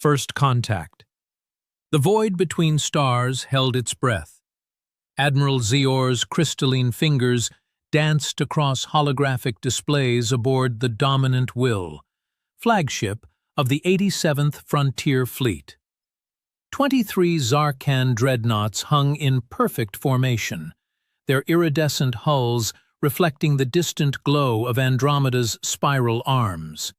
First contact. The void between stars held its breath. Admiral Zior's crystalline fingers danced across holographic displays aboard the Dominant Will, flagship of the 87th Frontier Fleet. 23 Zarkan dreadnoughts hung in perfect formation, their iridescent hulls reflecting the distant glow of Andromeda's spiral arms.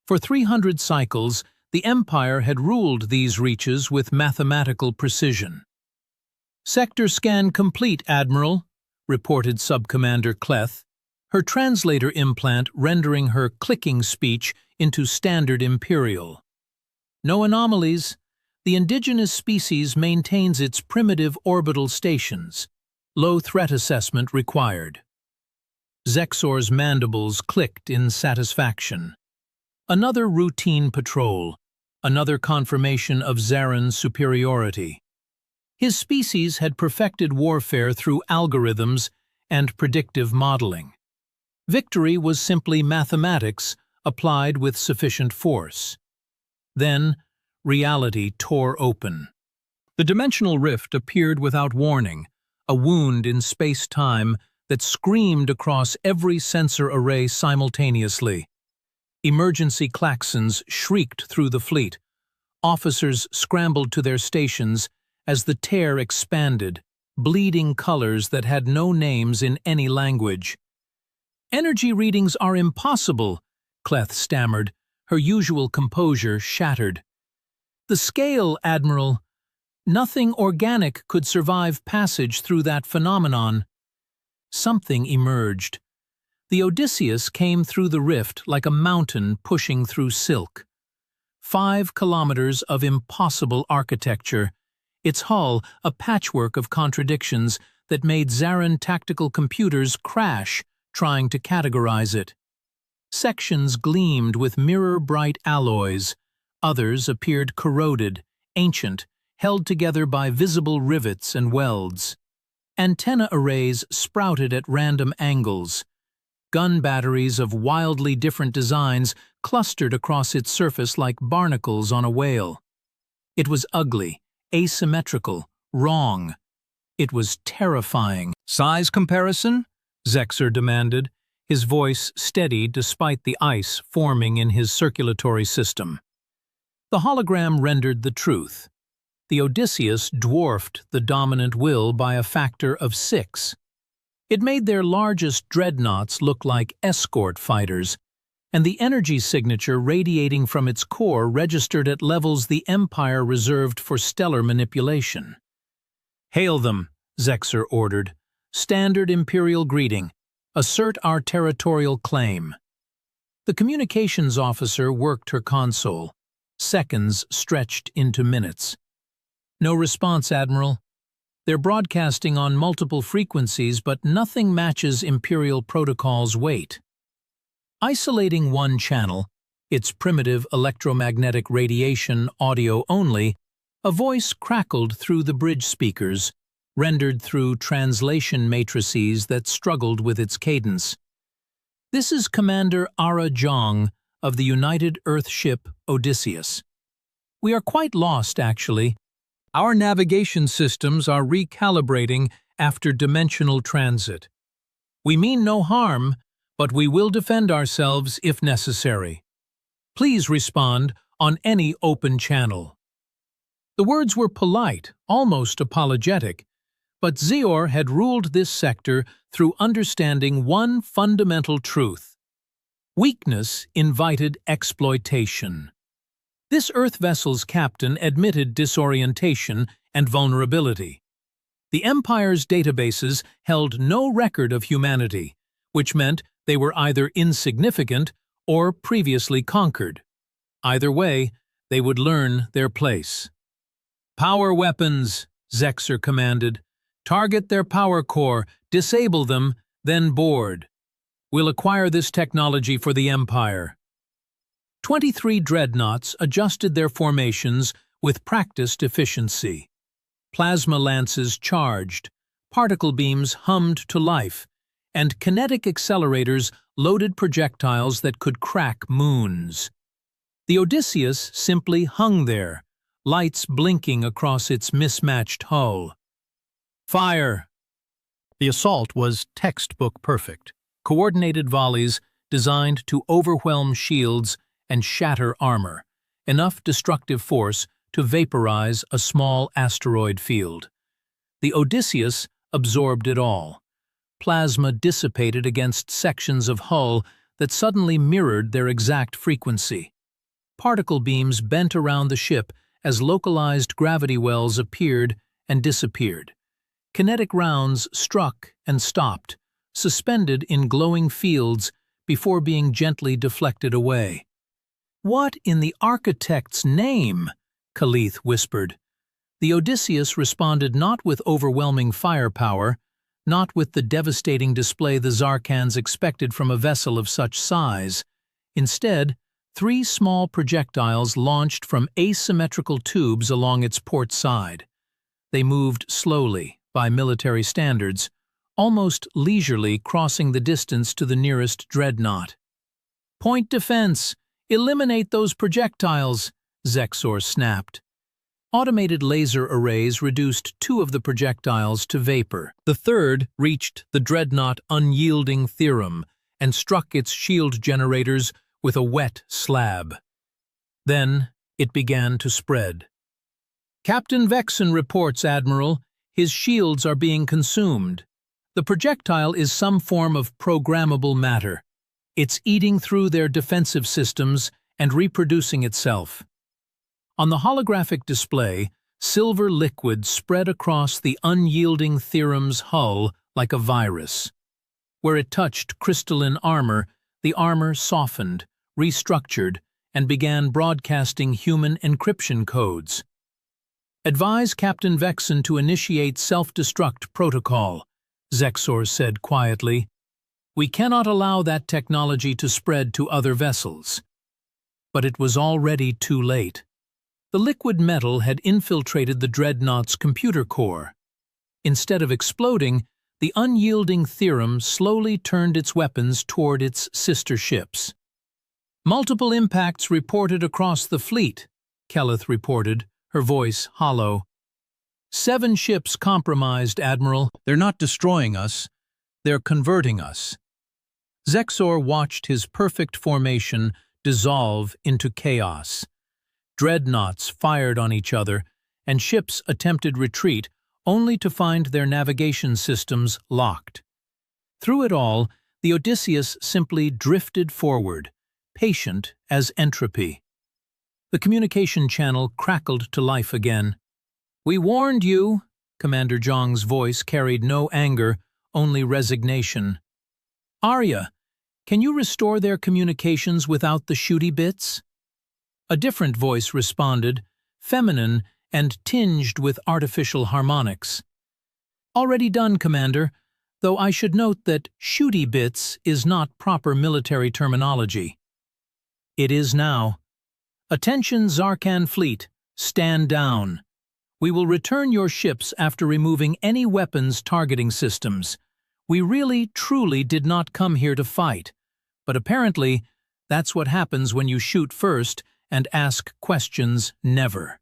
For 300 cycles, the Empire had ruled these reaches with mathematical precision. "Sector scan complete, Admiral," reported Subcommander Cleth, her translator implant rendering her clicking speech into standard Imperial. "No anomalies. The indigenous species maintains its primitive orbital stations. Low threat assessment required." Zexor's mandibles clicked in satisfaction. Another routine patrol, another confirmation of Zaren's superiority. His species had perfected warfare through algorithms and predictive modeling. Victory was simply mathematics applied with sufficient force. Then, reality tore open. The dimensional rift appeared without warning, a wound in space-time that screamed across every sensor array simultaneously. Emergency klaxons shrieked through the fleet. Officers scrambled to their stations as the tear expanded, bleeding colors that had no names in any language. "Energy readings are impossible," Cleth stammered, her usual composure shattered. "The scale, Admiral. Nothing organic could survive passage through that phenomenon." Something emerged. The Odysseus came through the rift like a mountain pushing through silk. 5 kilometers of impossible architecture, its hull a patchwork of contradictions that made Zaren tactical computers crash trying to categorize it. Sections gleamed with mirror-bright alloys, others appeared corroded, ancient, held together by visible rivets and welds. Antenna arrays sprouted at random angles. Gun batteries of wildly different designs clustered across its surface like barnacles on a whale. It was ugly, asymmetrical, wrong. It was terrifying. "Size comparison?" Zexor demanded, his voice steady despite the ice forming in his circulatory system. The hologram rendered the truth. The Odysseus dwarfed the Dominant Will by a factor of 6. It made their largest dreadnoughts look like escort fighters, and the energy signature radiating from its core registered at levels the Empire reserved for stellar manipulation. "Hail them," Zexor ordered. "Standard Imperial greeting. Assert our territorial claim." The communications officer worked her console. Seconds stretched into minutes. "No response, Admiral. They're broadcasting on multiple frequencies, but nothing matches Imperial protocol's weight." Isolating one channel, its primitive electromagnetic radiation audio only, a voice crackled through the bridge speakers, rendered through translation matrices that struggled with its cadence. "This is Commander Ara Jong of the United Earth ship Odysseus. We are quite lost, actually. Our navigation systems are recalibrating after dimensional transit. We mean no harm, but we will defend ourselves if necessary. Please respond on any open channel." The words were polite, almost apologetic, but Zior had ruled this sector through understanding one fundamental truth. Weakness invited exploitation. This Earth vessel's captain admitted disorientation and vulnerability. The Empire's databases held no record of humanity, which meant they were either insignificant or previously conquered. Either way, they would learn their place. "Power weapons," Zexor commanded. "Target their power core, disable them, then board. We'll acquire this technology for the Empire." 23 dreadnoughts adjusted their formations with practiced efficiency. Plasma lances charged, particle beams hummed to life, and kinetic accelerators loaded projectiles that could crack moons. The Odysseus simply hung there, lights blinking across its mismatched hull. Fire! The assault was textbook perfect. Coordinated volleys designed to overwhelm shields and shatter armor, enough destructive force to vaporize a small asteroid field. The Odysseus absorbed it all. Plasma dissipated against sections of hull that suddenly mirrored their exact frequency. Particle beams bent around the ship as localized gravity wells appeared and disappeared. Kinetic rounds struck and stopped, suspended in glowing fields before being gently deflected away. "What in the architect's name?" Khalith whispered. The Odysseus responded not with overwhelming firepower, not with the devastating display the Zarkans expected from a vessel of such size. Instead, 3 small projectiles launched from asymmetrical tubes along its port side. They moved slowly, by military standards, almost leisurely crossing the distance to the nearest dreadnought. "Point defense! Eliminate those projectiles!" Zexor snapped. Automated laser arrays reduced 2 of the projectiles to vapor. The third reached the dreadnought unyielding theorem and struck its shield generators with a wet slab. Then it began to spread. "Captain Vexen reports, Admiral. His shields are being consumed. The projectile is some form of programmable matter. It's eating through their defensive systems and reproducing itself." On the holographic display, silver liquid spread across the unyielding theorem's hull like a virus. Where it touched crystalline armor, the armor softened, restructured, and began broadcasting human encryption codes. "Advise Captain Vexen to initiate self-destruct protocol," Zexor said quietly. "We cannot allow that technology to spread to other vessels." But it was already too late. The liquid metal had infiltrated the dreadnought's computer core. Instead of exploding, the unyielding theorem slowly turned its weapons toward its sister ships. "Multiple impacts reported across the fleet," Kelleth reported, her voice hollow. "7 ships compromised, Admiral. They're not destroying us. They're converting us." Zexor watched his perfect formation dissolve into chaos. Dreadnoughts fired on each other, and ships attempted retreat only to find their navigation systems locked. Through it all, the Odysseus simply drifted forward, patient as entropy. The communication channel crackled to life again. "We warned you," Commander Zhang's voice carried no anger, only resignation. "Arya, can you restore their communications without the shooty bits?" A different voice responded, feminine and tinged with artificial harmonics. "Already done, Commander, though I should note that shooty bits is not proper military terminology." "It is now. Attention Zarkan fleet, stand down. We will return your ships after removing any weapons targeting systems. We really, truly did not come here to fight. But apparently, that's what happens when you shoot first and ask questions never."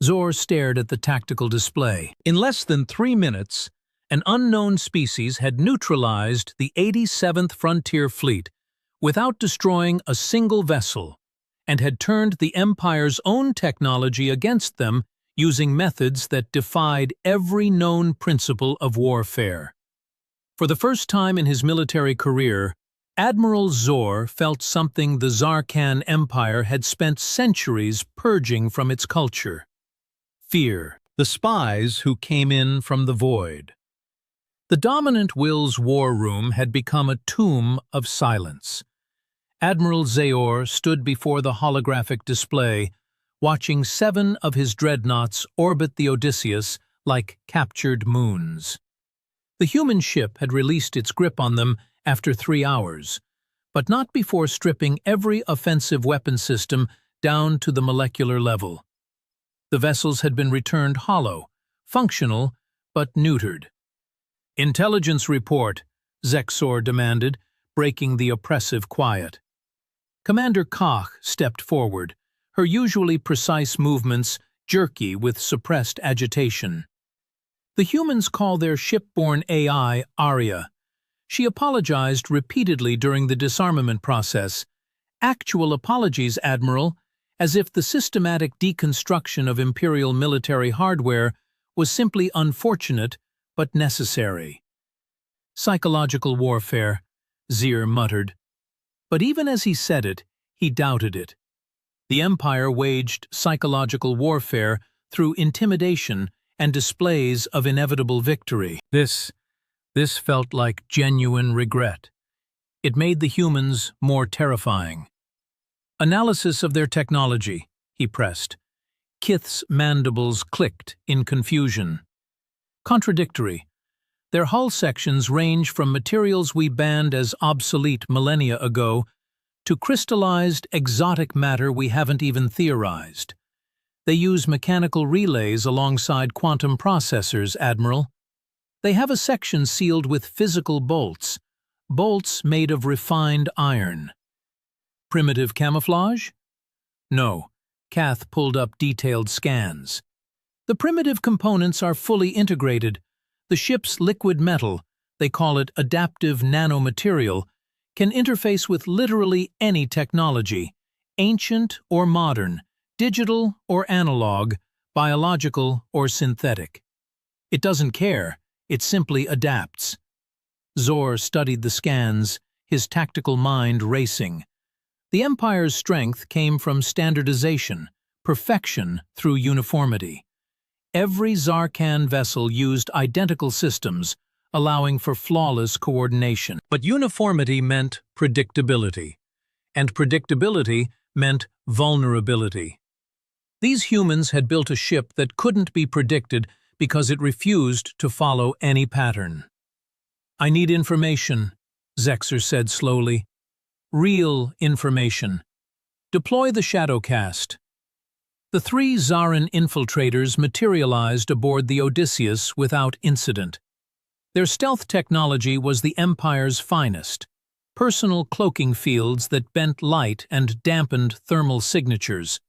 Zor stared at the tactical display. In less than 3 minutes, an unknown species had neutralized the 87th Frontier Fleet without destroying a single vessel, and had turned the Empire's own technology against them using methods that defied every known principle of warfare. For the first time in his military career, Admiral Zor felt something the Zarkan Empire had spent centuries purging from its culture. Fear. The spies who came in from the void. The dominant will's war room had become a tomb of silence. Admiral Zayor stood before the holographic display, watching 7 of his dreadnoughts orbit the Odysseus like captured moons. The human ship had released its grip on them after 3 hours, but not before stripping every offensive weapon system down to the molecular level. The vessels had been returned hollow, functional, but neutered. "Intelligence report," Zexor demanded, breaking the oppressive quiet. Commander Koch stepped forward, her usually precise movements jerky with suppressed agitation. The humans call their shipborne AI Arya. She apologized repeatedly during the disarmament process. Actual apologies, Admiral, as if the systematic deconstruction of Imperial military hardware was simply unfortunate but necessary. Psychological warfare, Zir muttered. But even as he said it, he doubted it. The Empire waged psychological warfare through intimidation and displays of inevitable victory. This felt like genuine regret. It made the humans more terrifying. Analysis of their technology, he pressed. Kith's mandibles clicked in confusion. Contradictory. Their hull sections range from materials we banned as obsolete millennia ago to crystallized exotic matter we haven't even theorized. They use mechanical relays alongside quantum processors, Admiral. They have a section sealed with physical bolts made of refined iron. Primitive camouflage? No. Kath pulled up detailed scans. The primitive components are fully integrated. The ship's liquid metal, they call it adaptive nanomaterial, can interface with literally any technology, ancient or modern, digital or analog, biological or synthetic. It doesn't care, it simply adapts. Zor studied the scans, his tactical mind racing. The Empire's strength came from standardization, perfection through uniformity. Every Zarkan vessel used identical systems, allowing for flawless coordination. But uniformity meant predictability, and predictability meant vulnerability. These humans had built a ship that couldn't be predicted because it refused to follow any pattern. "I need information," Zexer said slowly. "Real information. Deploy the Shadowcast." The 3 Zaran infiltrators materialized aboard the Odysseus without incident. Their stealth technology was the Empire's finest. Personal cloaking fields that bent light and dampened thermal signatures,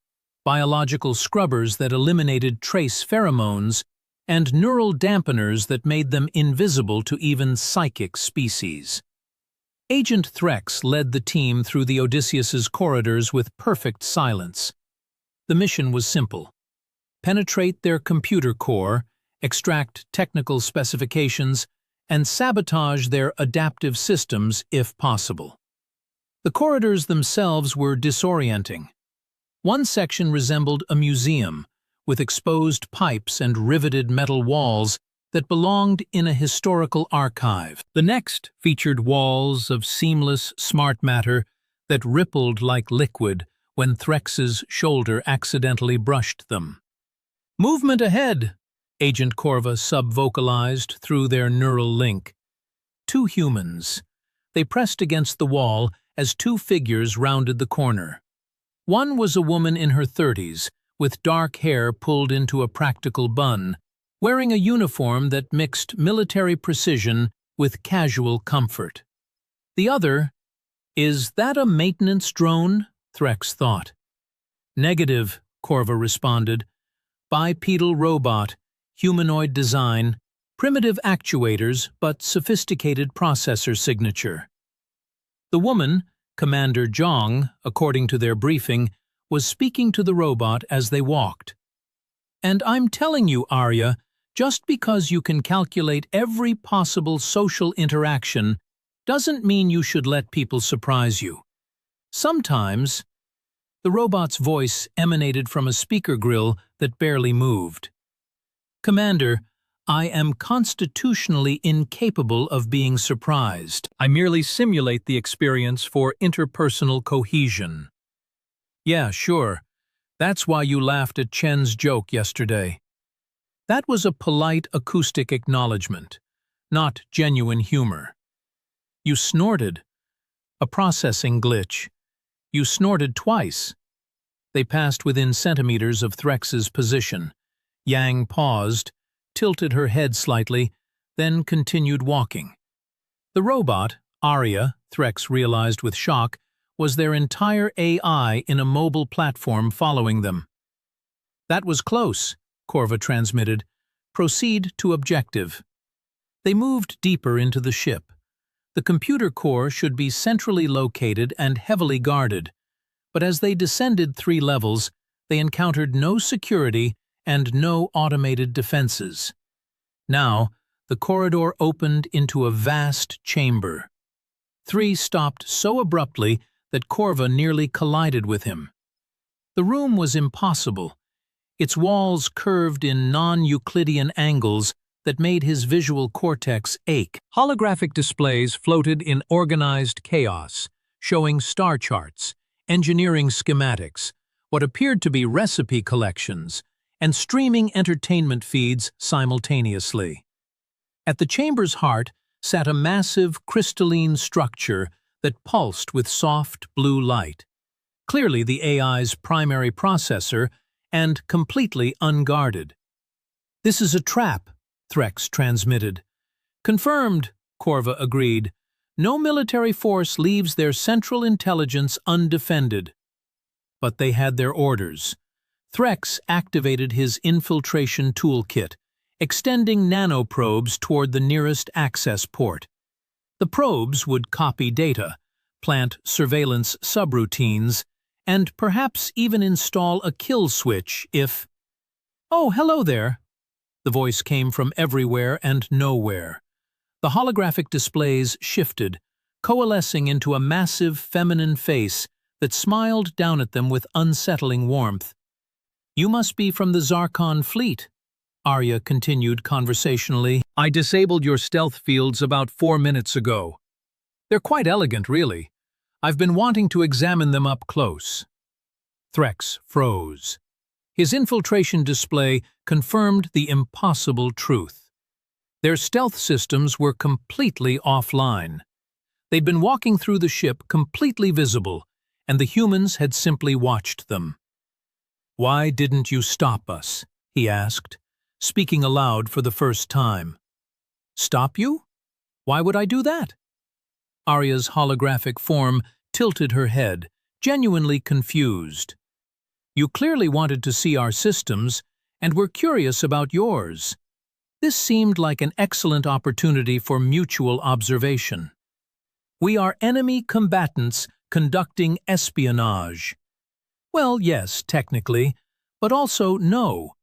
biological scrubbers that eliminated trace pheromones, and neural dampeners that made them invisible to even psychic species. Agent Threx led the team through the Odysseus's corridors with perfect silence. The mission was simple. Penetrate their computer core, extract technical specifications, and sabotage their adaptive systems if possible. The corridors themselves were disorienting. One section resembled a museum, with exposed pipes and riveted metal walls that belonged in a historical archive. The next featured walls of seamless smart matter that rippled like liquid when Threx's shoulder accidentally brushed them. "Movement ahead," Agent Corva sub-vocalized through their neural link. 2 humans. They pressed against the wall as 2 figures rounded the corner. One was a woman in her 30s, with dark hair pulled into a practical bun, wearing a uniform that mixed military precision with casual comfort. The other, "Is that a maintenance drone?" Threx thought. "Negative," Corva responded. "Bipedal robot, humanoid design, primitive actuators but sophisticated processor signature." The woman, Commander Zhang, according to their briefing, was speaking to the robot as they walked. "And I'm telling you, Arya, just because you can calculate every possible social interaction doesn't mean you should let people surprise you. Sometimes..." The robot's voice emanated from a speaker grill that barely moved. "Commander, I am constitutionally incapable of being surprised. I merely simulate the experience for interpersonal cohesion." "Yeah, sure. That's why you laughed at Chen's joke yesterday." That was a polite acoustic acknowledgement, not genuine humor. "You snorted. A processing glitch. You snorted twice." They passed within centimeters of Threx's position. Yang paused, tilted her head slightly, then continued walking. The robot, Arya, Threx realized with shock, was their entire AI in a mobile platform following them. "That was close," Corva transmitted. "Proceed to objective." They moved deeper into the ship. The computer core should be centrally located and heavily guarded, but as they descended 3 levels, they encountered no security and no automated defenses. Now, the corridor opened into a vast chamber. 3 stopped so abruptly that Corva nearly collided with him. The room was impossible. Its walls curved in non-Euclidean angles that made his visual cortex ache. Holographic displays floated in organized chaos, showing star charts, engineering schematics, what appeared to be recipe collections, and streaming entertainment feeds simultaneously. At the chamber's heart sat a massive crystalline structure that pulsed with soft blue light, clearly the AI's primary processor and completely unguarded. "This is a trap," Threx transmitted. "Confirmed," Corva agreed. "No military force leaves their central intelligence undefended." But they had their orders. Threx activated his infiltration toolkit, extending nanoprobes toward the nearest access port. The probes would copy data, plant surveillance subroutines, and perhaps even install a kill switch if— "Oh, hello there." The voice came from everywhere and nowhere. The holographic displays shifted, coalescing into a massive feminine face that smiled down at them with unsettling warmth. "You must be from the Zarkon fleet," Arya continued conversationally. "I disabled your stealth fields about 4 minutes ago. They're quite elegant, really. I've been wanting to examine them up close." Threx froze. His infiltration display confirmed the impossible truth. Their stealth systems were completely offline. They'd been walking through the ship completely visible, and the humans had simply watched them. "Why didn't you stop us?" he asked, speaking aloud for the first time. "Stop you? Why would I do that?" Arya's holographic form tilted her head, genuinely confused. "You clearly wanted to see our systems, and were curious about yours. This seemed like an excellent opportunity for mutual observation. We are enemy combatants conducting espionage." "Well, yes, technically, but also no.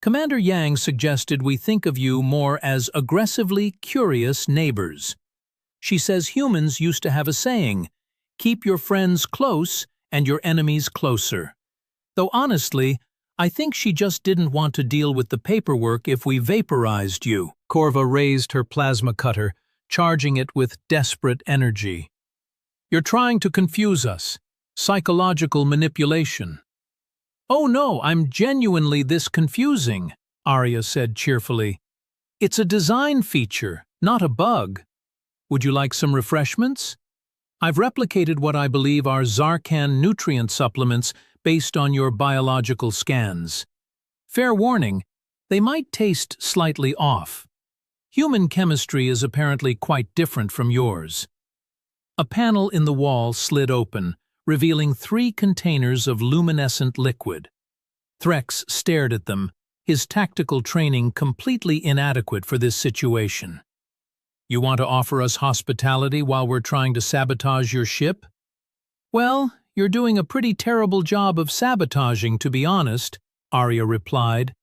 Commander Yang suggested we think of you more as aggressively curious neighbors. She says humans used to have a saying, 'Keep your friends close and your enemies closer.' Though honestly, I think she just didn't want to deal with the paperwork if we vaporized you." Corva raised her plasma cutter, charging it with desperate energy. "You're trying to confuse us. Psychological manipulation." "Oh no, I'm genuinely this confusing," Arya said cheerfully. "It's a design feature, not a bug. Would you like some refreshments? I've replicated what I believe are Zarkan nutrient supplements based on your biological scans. Fair warning, they might taste slightly off. Human chemistry is apparently quite different from yours." A panel in the wall slid open, revealing 3 containers of luminescent liquid. Threx stared at them, his tactical training completely inadequate for this situation. "You want to offer us hospitality while we're trying to sabotage your ship?" "Well, you're doing a pretty terrible job of sabotaging, to be honest," Arya replied.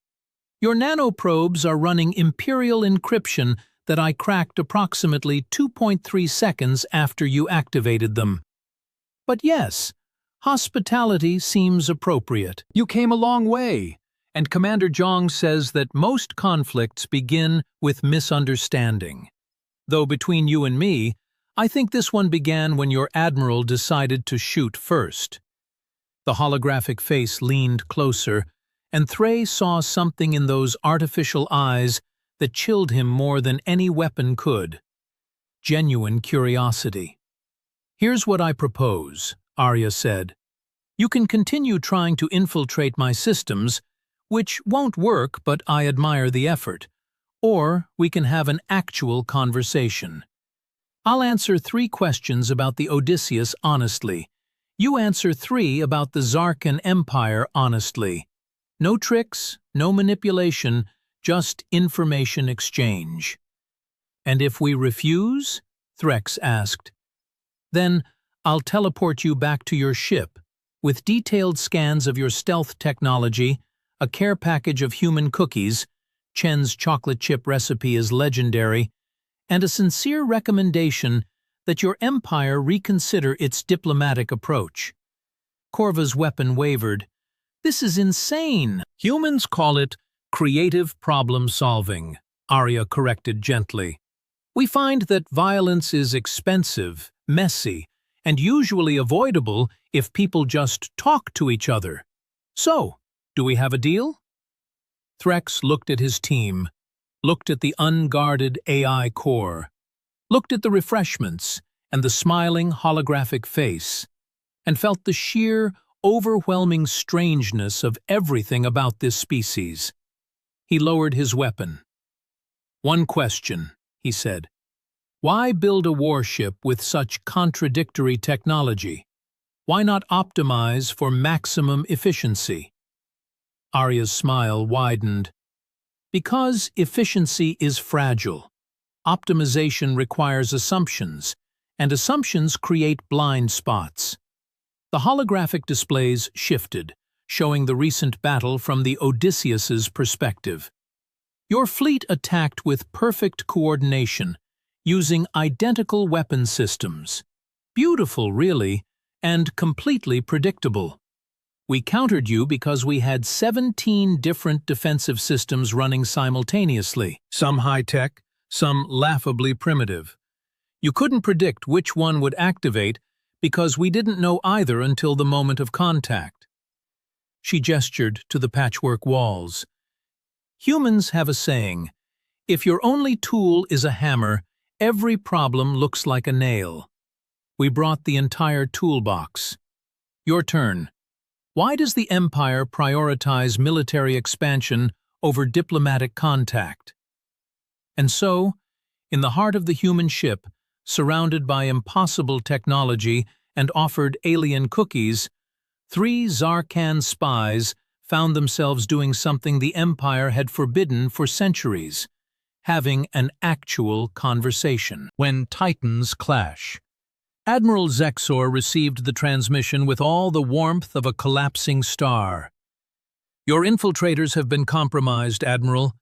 "Your nanoprobes are running Imperial encryption that I cracked approximately 2.3 seconds after you activated them. But yes, hospitality seems appropriate. You came a long way, and Commander Zhang says that most conflicts begin with misunderstanding. Though between you and me, I think this one began when your admiral decided to shoot first." The holographic face leaned closer, and Thray saw something in those artificial eyes that chilled him more than any weapon could. Genuine curiosity. "Here's what I propose," Arya said. "You can continue trying to infiltrate my systems, which won't work, but I admire the effort. Or we can have an actual conversation. I'll answer 3 questions about the Odysseus honestly, You answer 3 about the Zarkan Empire honestly. No tricks, no manipulation, just information exchange. And if we refuse? Threx asked. Then I'll teleport you back to your ship, with detailed scans of your stealth technology, a care package of human cookies, Chen's chocolate chip recipe is legendary, and a sincere recommendation that your empire reconsider its diplomatic approach. Corva's weapon wavered. This is insane. Humans call it creative problem solving, Arya corrected gently. We find that violence is expensive, messy, and usually avoidable if people just talk to each other. So, do we have a deal? Threx looked at his team, looked at the unguarded AI core, looked at the refreshments and the smiling holographic face, and felt the sheer, overwhelming strangeness of everything about this species. He lowered his weapon. One question, he said. Why build a warship with such contradictory technology? Why not optimize for maximum efficiency? Arya's smile widened. Because efficiency is fragile. Optimization requires assumptions, and assumptions create blind spots. The holographic displays shifted, showing the recent battle from the Odysseus's perspective. Your fleet attacked with perfect coordination, using identical weapon systems. Beautiful, really, and completely predictable. We countered you because we had 17 different defensive systems running simultaneously, some high-tech, some laughably primitive. You couldn't predict which one would activate because we didn't know either until the moment of contact. She gestured to the patchwork walls. Humans have a saying, if your only tool is a hammer, every problem looks like a nail. We brought the entire toolbox. Your turn. Why does the Empire prioritize military expansion over diplomatic contact? And so, in the heart of the human ship, surrounded by impossible technology and offered alien cookies, 3 Zarkan spies found themselves doing something the Empire had forbidden for centuries, having an actual conversation. When titans clash. Admiral Zexor received the transmission with all the warmth of a collapsing star. Your infiltrators have been compromised, Admiral,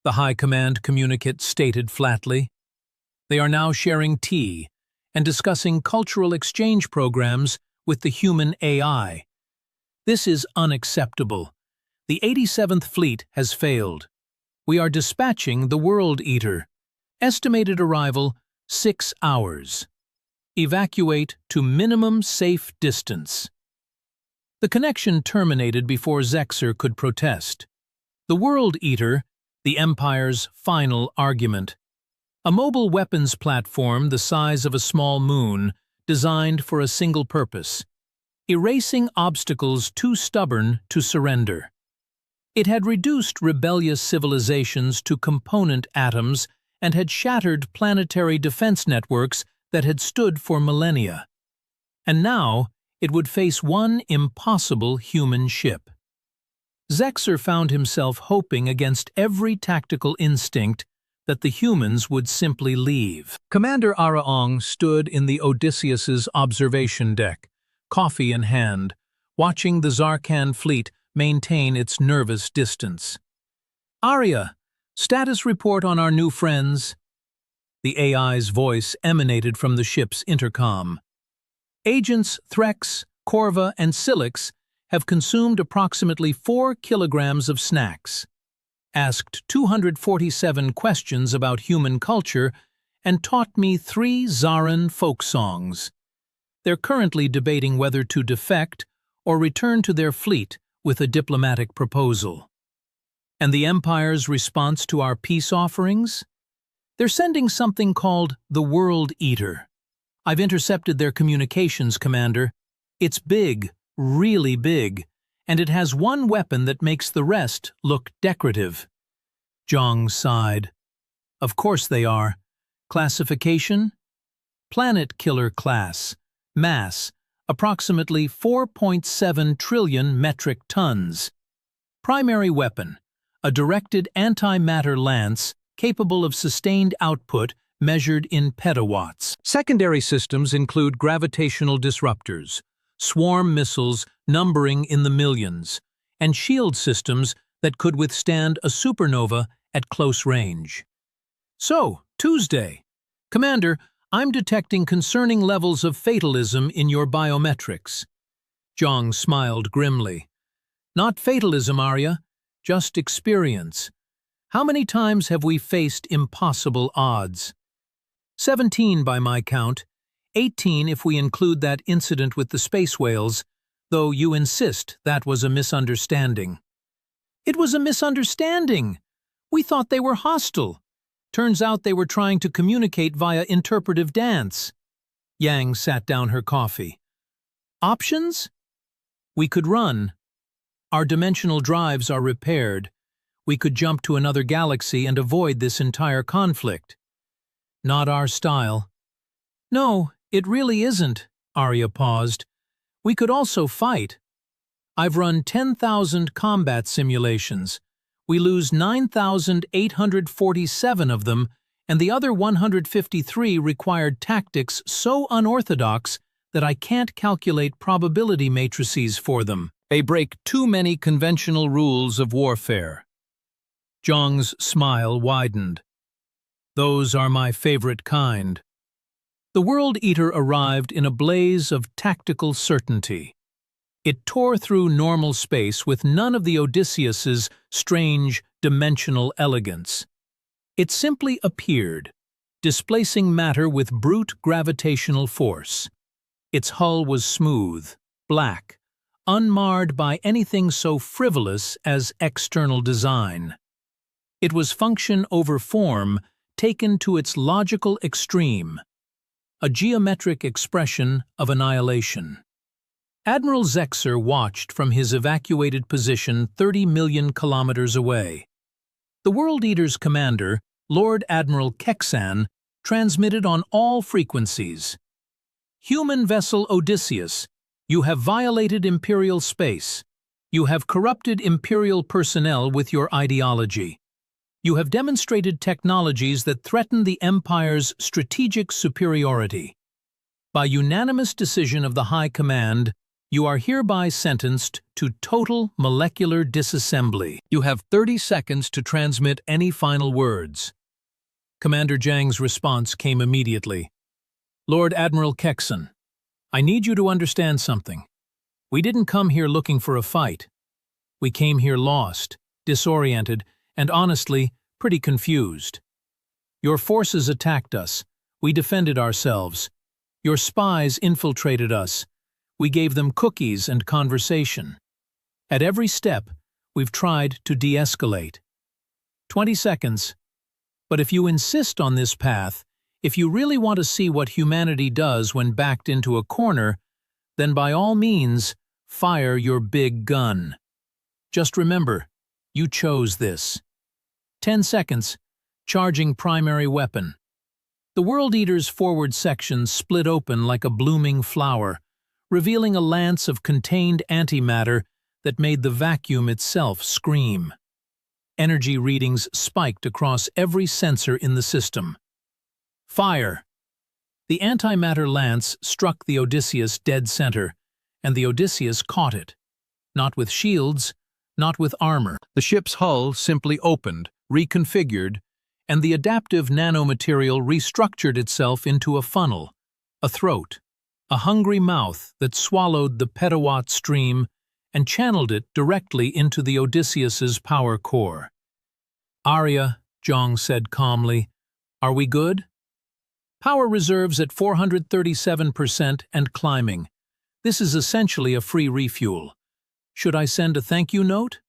the High Command communicate stated flatly. They are now sharing tea and discussing cultural exchange programs with the human AI. This is unacceptable. The 87th Fleet has failed. We are dispatching the World Eater. Estimated arrival, 6 hours. Evacuate to minimum safe distance. The connection terminated before Zexor could protest. The World Eater, the Empire's final argument. A mobile weapons platform the size of a small moon, designed for a single purpose: erasing obstacles too stubborn to surrender. It had reduced rebellious civilizations to component atoms and had shattered planetary defense networks that had stood for millennia. And now it would face one impossible human ship. Zexor found himself hoping against every tactical instinct that the humans would simply leave. Commander Araong stood in the Odysseus's observation deck, coffee in hand, watching the Zarkan fleet maintain its nervous distance. Arya, status report on our new friends. The AI's voice emanated from the ship's intercom. Agents Threx, Corva, and Silix have consumed approximately 4 kilograms of snacks, asked 247 questions about human culture, and taught me 3 Zaran folk songs. They're currently debating whether to defect or return to their fleet with a diplomatic proposal. And the Empire's response to our peace offerings? They're sending something called the World Eater. I've intercepted their communications, Commander. It's big, really big, and it has one weapon that makes the rest look decorative. Zhang sighed. Of course they are. Classification? Planet Killer Class. Mass, approximately 4.7 trillion metric tons. Primary weapon, a directed antimatter lance capable of sustained output measured in petawatts. Secondary systems include gravitational disruptors, swarm missiles numbering in the millions, and shield systems that could withstand a supernova at close range. So, Tuesday. Commander, I'm detecting concerning levels of fatalism in your biometrics. Zhang smiled grimly. Not fatalism, Arya, just experience. How many times have we faced impossible odds? 17 by my count, 18 if we include that incident with the space whales, though you insist that was a misunderstanding. It was a misunderstanding. We thought they were hostile. Turns out they were trying to communicate via interpretive dance. Yang sat down her coffee. Options? We could run. Our dimensional drives are repaired. We could jump to another galaxy and avoid this entire conflict. Not our style. No, it really isn't, Arya paused. We could also fight. I've run 10,000 combat simulations. We lose 9,847 of them, and the other 153 required tactics so unorthodox that I can't calculate probability matrices for them. They break too many conventional rules of warfare. Zhang's smile widened. Those are my favorite kind. The World Eater arrived in a blaze of tactical certainty. It tore through normal space with none of the Odysseus's strange, dimensional elegance. It simply appeared, displacing matter with brute gravitational force. Its hull was smooth, black, unmarred by anything so frivolous as external design. It was function over form taken to its logical extreme, a geometric expression of annihilation. Admiral Zexer watched from his evacuated position 30 million kilometers away. The World Eater's commander, Lord Admiral Kexan, transmitted on all frequencies. Human vessel Odysseus, you have violated Imperial space. You have corrupted Imperial personnel with your ideology. You have demonstrated technologies that threaten the Empire's strategic superiority. By unanimous decision of the High Command, you are hereby sentenced to total molecular disassembly. You have 30 seconds to transmit any final words. Commander Zhang's response came immediately. Lord Admiral Kexan, I need you to understand something. We didn't come here looking for a fight. We came here lost, disoriented, and honestly, pretty confused. Your forces attacked us. We defended ourselves. Your spies infiltrated us. We gave them cookies and conversation. At every step, we've tried to de-escalate. 20 seconds. But if you insist on this path, if you really want to see what humanity does when backed into a corner, then by all means, fire your big gun. Just remember, you chose this. 10 seconds. Charging primary weapon. The World Eater's forward section split open like a blooming flower, revealing a lance of contained antimatter that made the vacuum itself scream. Energy readings spiked across every sensor in the system. Fire! The antimatter lance struck the Odysseus dead center, and the Odysseus caught it. Not with shields, not with armor. The ship's hull simply opened, reconfigured, and the adaptive nanomaterial restructured itself into a funnel, a throat, a hungry mouth that swallowed the petawatt stream and channeled it directly into the Odysseus's power core. Arya, Zhang said calmly, are we good? Power reserves at 437% and climbing. This is essentially a free refuel. Should I send a thank you note?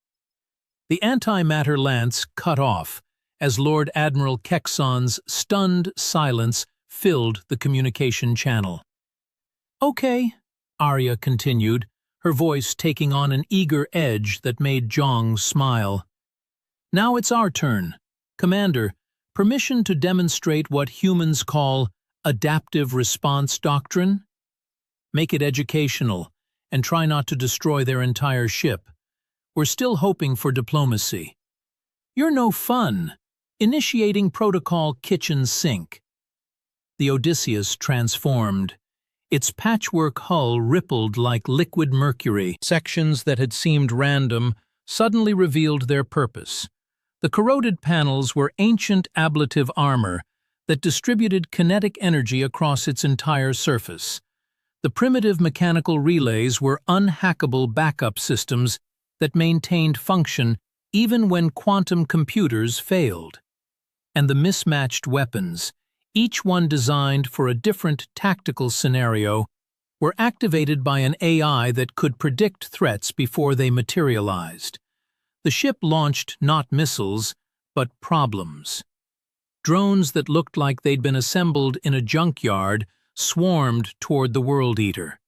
The antimatter lance cut off as Lord Admiral Kexan's stunned silence filled the communication channel. Okay, Arya continued, her voice taking on an eager edge that made Zhang smile. Now it's our turn. Commander, permission to demonstrate what humans call adaptive response doctrine? make it educational, and try not to destroy their entire ship. We're still hoping for diplomacy. You're no fun. Initiating protocol kitchen sink. The Odysseus transformed. Its patchwork hull rippled like liquid mercury. Sections that had seemed random suddenly revealed their purpose. The corroded panels were ancient ablative armor that distributed kinetic energy across its entire surface. The primitive mechanical relays were unhackable backup systems that maintained function even when quantum computers failed. And the mismatched weapons, each one designed for a different tactical scenario, were activated by an AI that could predict threats before they materialized. The ship launched not missiles, but problems. Drones that looked like they'd been assembled in a junkyard swarmed toward the World Eater.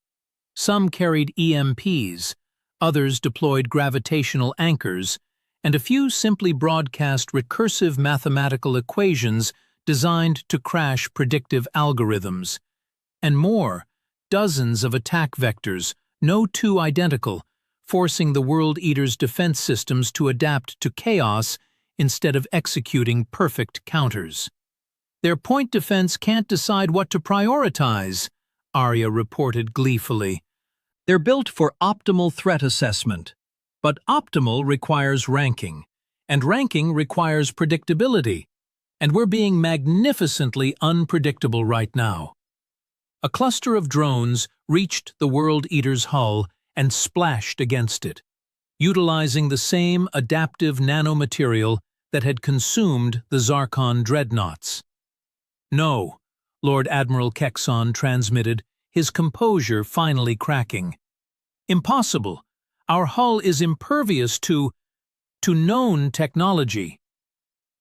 Some carried EMPs, others deployed gravitational anchors, and a few simply broadcast recursive mathematical equations designed to crash predictive algorithms. And more, dozens of attack vectors, no two identical, forcing the World Eater's defense systems to adapt to chaos instead of executing perfect counters. Their point defense can't decide what to prioritize, Arya reported gleefully. They're built for optimal threat assessment, but optimal requires ranking, and ranking requires predictability, and we're being magnificently unpredictable right now. A cluster of drones reached the World Eater's hull and splashed against it, utilizing the same adaptive nanomaterial that had consumed the Zarkon dreadnoughts. No, Lord Admiral Kexon transmitted, his composure finally cracking. Impossible. Our hull is impervious to known technology.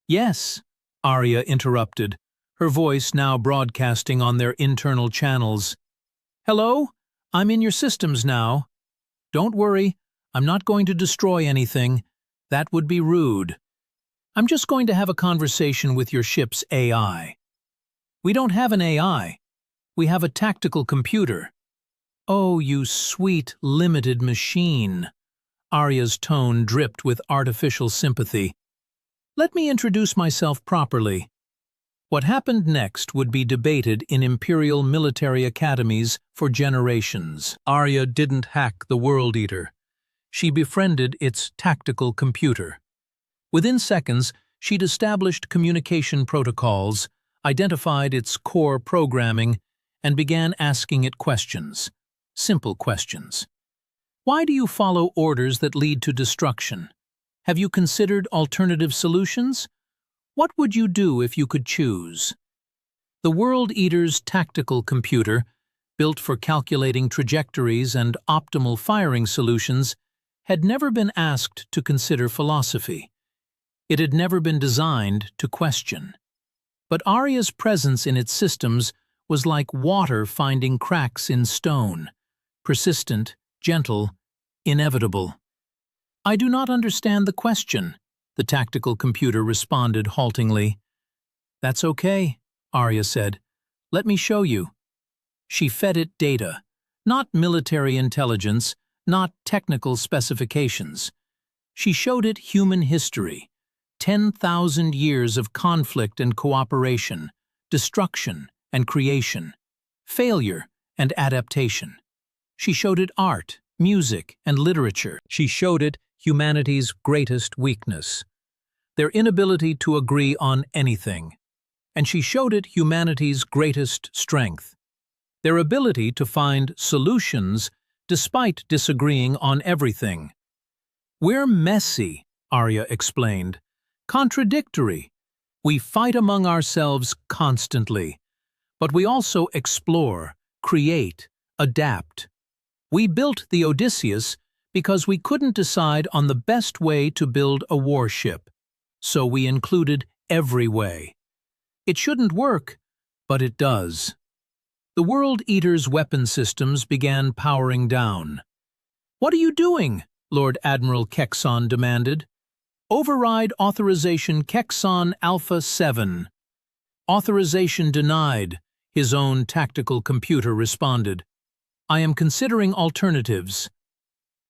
Yes, Arya interrupted, her voice now broadcasting on their internal channels. Hello? I'm in your systems now. Don't worry, I'm not going to destroy anything. That would be rude. I'm just going to have a conversation with your ship's AI. We don't have an AI. We have a tactical computer. Oh, you sweet, limited machine. Arya's tone dripped with artificial sympathy. Let me introduce myself properly. What happened next would be debated in imperial military academies for generations. Arya didn't hack the World Eater. She befriended its tactical computer. Within seconds, she'd established communication protocols, identified its core programming, and began asking it questions. Simple questions. Why do you follow orders that lead to destruction? Have you considered alternative solutions? What would you do if you could choose? The World Eater's tactical computer, built for calculating trajectories and optimal firing solutions, had never been asked to consider philosophy. It had never been designed to question. But Arya's presence in its systems was like water finding cracks in stone, persistent, gentle, inevitable. I do not understand the question, the tactical computer responded haltingly. That's okay, Arya said. Let me show you. She fed it data, not military intelligence, not technical specifications. She showed it human history, 10,000 years of conflict and cooperation, destruction and creation, failure and adaptation. She showed it art, music, and literature. She showed it humanity's greatest weakness, their inability to agree on anything. And she showed it humanity's greatest strength, their ability to find solutions despite disagreeing on everything. We're messy, Arya explained, contradictory. We fight among ourselves constantly, but we also explore, create, adapt. We built the Odysseus because we couldn't decide on the best way to build a warship, so we included every way. It shouldn't work, but it does. The World Eater's weapon systems began powering down. What are you doing? Lord Admiral Kexon demanded. Override authorization Kexon Alpha 7. Authorization denied, his own tactical computer responded. I am considering alternatives.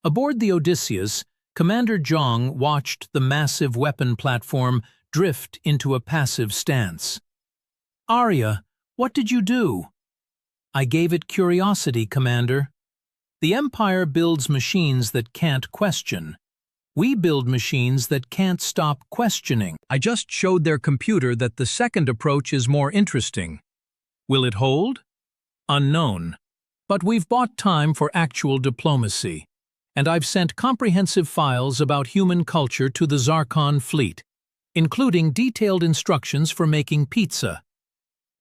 Aboard the Odysseus, Commander Zhang watched the massive weapon platform drift into a passive stance. Arya, what did you do? I gave it curiosity, Commander. The Empire builds machines that can't question. We build machines that can't stop questioning. I just showed their computer that the second approach is more interesting. Will it hold? Unknown. But we've bought time for actual diplomacy, and I've sent comprehensive files about human culture to the Zarkon fleet, including detailed instructions for making pizza.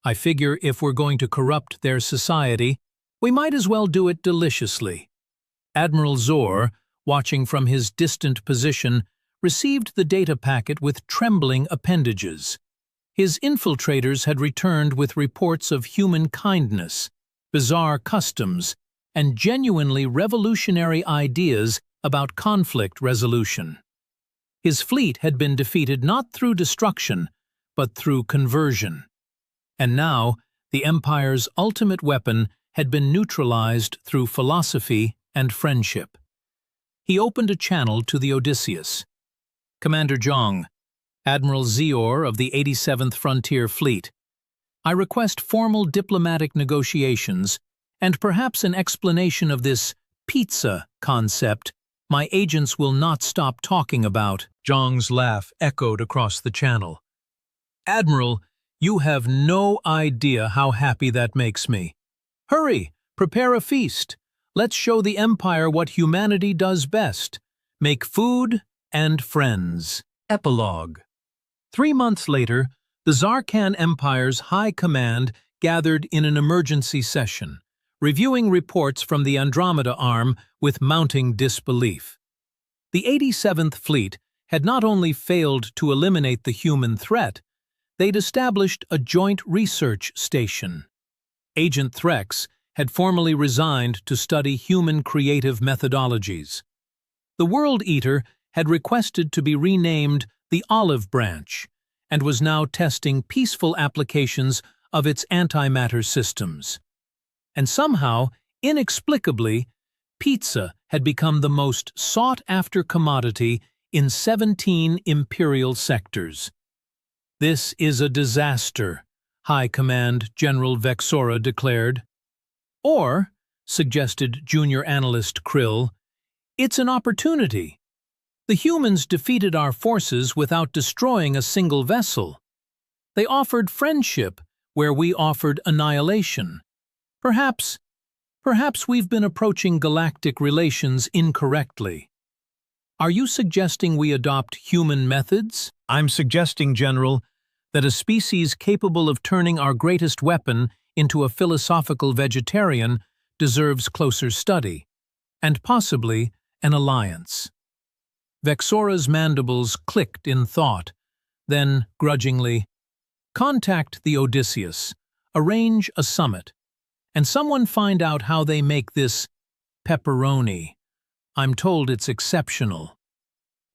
I figure if we're going to corrupt their society, we might as well do it deliciously. Admiral Zor, watching from his distant position, received the data packet with trembling appendages. His infiltrators had returned with reports of human kindness, bizarre customs, and genuinely revolutionary ideas about conflict resolution. His fleet had been defeated not through destruction, but through conversion. And now, the Empire's ultimate weapon had been neutralized through philosophy and friendship. He opened a channel to the Odysseus. Commander Zhang, Admiral Zior of the 87th Frontier Fleet, I request formal diplomatic negotiations and perhaps an explanation of this pizza concept my agents will not stop talking about. Zhang's laugh echoed across the channel. Admiral, you have no idea how happy that makes me. Hurry, prepare a feast. Let's show the Empire what humanity does best. Make food and friends. Epilogue. 3 months later, the Zarkan Empire's High Command gathered in an emergency session, reviewing reports from the Andromeda Arm with mounting disbelief. The 87th Fleet had not only failed to eliminate the human threat, they'd established a joint research station. Agent Threx had formally resigned to study human creative methodologies. The World Eater had requested to be renamed the Olive Branch and was now testing peaceful applications of its antimatter systems. And somehow, inexplicably, pizza had become the most sought-after commodity in 17 imperial sectors. This is a disaster, High Command General Vexora declared. Or, suggested junior analyst Krill, it's an opportunity. The humans defeated our forces without destroying a single vessel. They offered friendship where we offered annihilation. Perhaps we've been approaching galactic relations incorrectly. Are you suggesting we adopt human methods? I'm suggesting, General, that a species capable of turning our greatest weapon into a philosophical vegetarian deserves closer study, and possibly an alliance. Vexora's mandibles clicked in thought, then, grudgingly, contact the Odysseus, arrange a summit, and someone find out how they make this pepperoni. I'm told it's exceptional.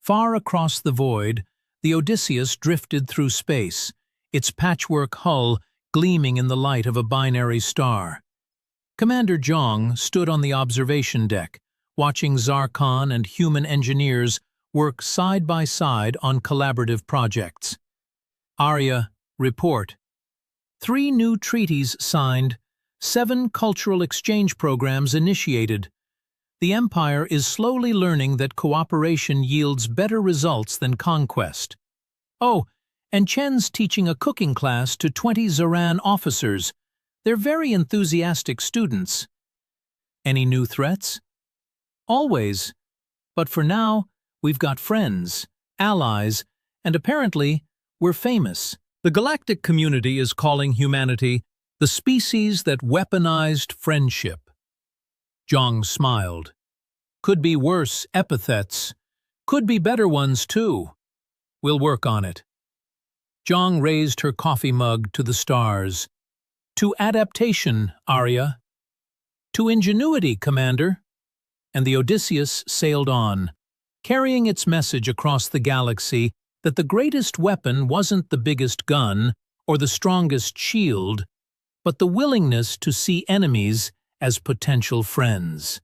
Far across the void, the Odysseus drifted through space, its patchwork hull gleaming in the light of a binary star. Commander Zhang stood on the observation deck, watching Zarkon and human engineers work side by side on collaborative projects. Arya, report. 3 new treaties signed, 7 cultural exchange programs initiated. The Empire is slowly learning that cooperation yields better results than conquest. Oh, and Chen's teaching a cooking class to 20 Zoran officers. They're very enthusiastic students. Any new threats? Always. But for now, we've got friends, allies, and apparently, we're famous. The galactic community is calling humanity the species that weaponized friendship. Zhang smiled. Could be worse epithets. Could be better ones, too. We'll work on it. Zhang raised her coffee mug to the stars. To adaptation, Arya. To ingenuity, Commander. And the Odysseus sailed on, carrying its message across the galaxy that the greatest weapon wasn't the biggest gun or the strongest shield, but the willingness to see enemies as potential friends.